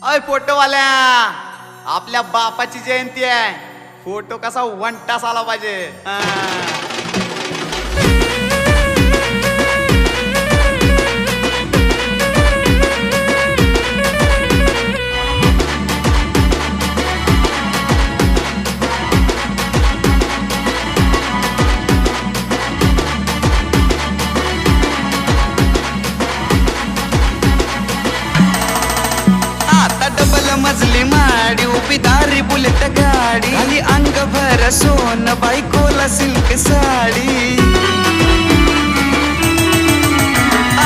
अय फोटोवाल्या, आपल्या बापाची जयंती आहे, फोटो कसा वंटास आला पाहिजे. डबल मजली माडी उभी दारी बुलेट गाडी खाली अंग भर सोन बायकोला सिल्क साडी.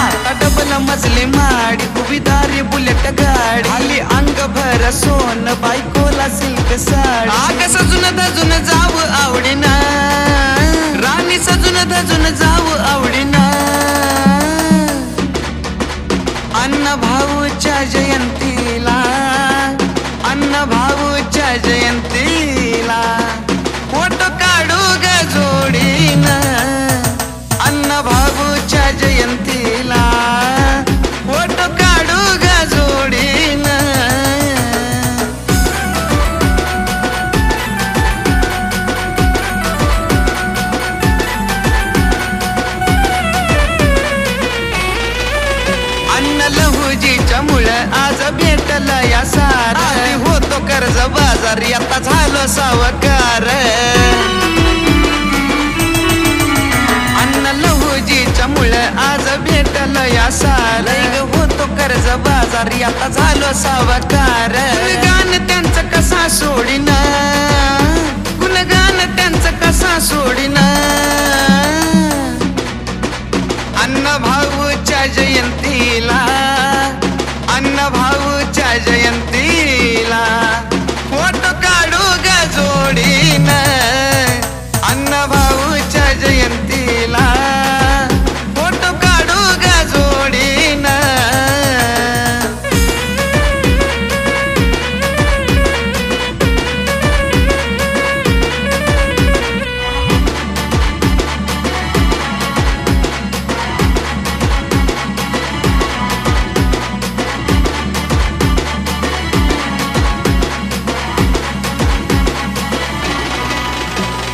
आता डबल मजली माडी उभी दारी बुलेट गाडी खाली अंग भर सोन बायकोला सिल्क साडी. आग सजून धजून जाव आवडीना, राणी सजून धजून जाव आवडीना. अण्णा भाऊच्या जयंतीला, अण्णा भाऊच्या जयंतीला फोटो काढू ग जोडीन. अण्णा भाऊच्या जयंतीला फोटो काढू ग जोडीन. अण्णा लहुजीच्या मुळे आज भेटला या सारा. होतो कर्ज बाजारी आता झालो सावकार. अण्णा लहुजीच्या मुळे आज भेटला या सारा. होतो कर्ज बाजारी आता झालो सावकार. गुणगान त्यांचं कसा सोडीना, गुणगान त्यांचं कसा सोडीना. अण्णा भाऊच्या जयंतीला, अण्णा भाऊच्या जयंतीला फोटो काढू ग जोडीन. अण्णा भाऊच्या जयंतीला फोटो काढू ग जोडीन.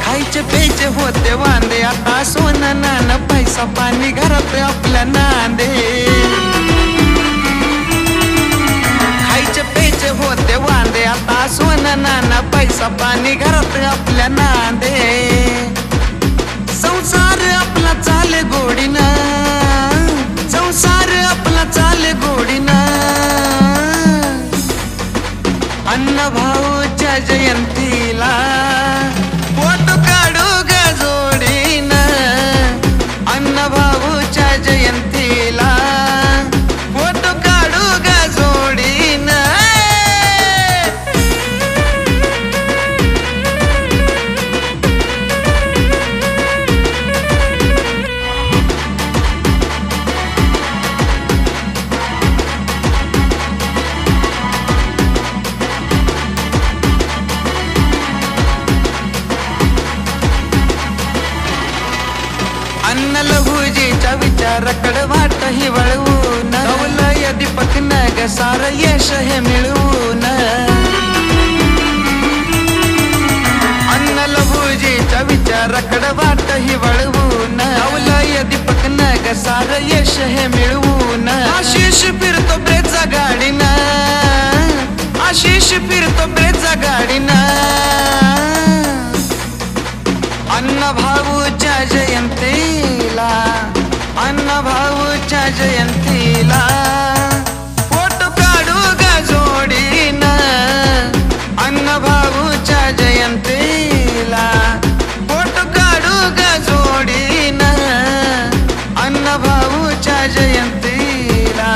खायचे प्यायचे होते वांदे आता सोनं नाणं पैसा पाणी घरात आपल्या नांदे. खायचे प्यायचे होते वांदे आता सोनं नाणं पैसा पाणी घरात आपल्या नांदे. संसार आपला चाले गोडीना, संसार आपला चाले गोडीना. अण्णा भाऊच्या जयंतीला फोटो काढू ग जोडीन. अण्णा भाऊच्या जयंतीला फोटो काढू ग जोडीन. अण्णा लहुजीच्या विचाराकडे वाट ही वळवून. नवलय दीपक नग सार यश हे मिळवून. अण्णा लहुजीच्या विचाराकडे वाट ही वळवून. नवलय दीपक नग सार यश हे मिळवून. आशिष फिरतो ब्रेचा गाडीना, आशिष फिरतो ब्रेचा गाडीना. अण्णा भाऊच्या जयंतीला, अण्णा भाऊच्या जयंतीला फोटो काढू ग जोडीन. अण्णा भाऊच्या जयंतीला फोटो काढू ग जोडीन. अण्णा भाऊच्या जयंतीला.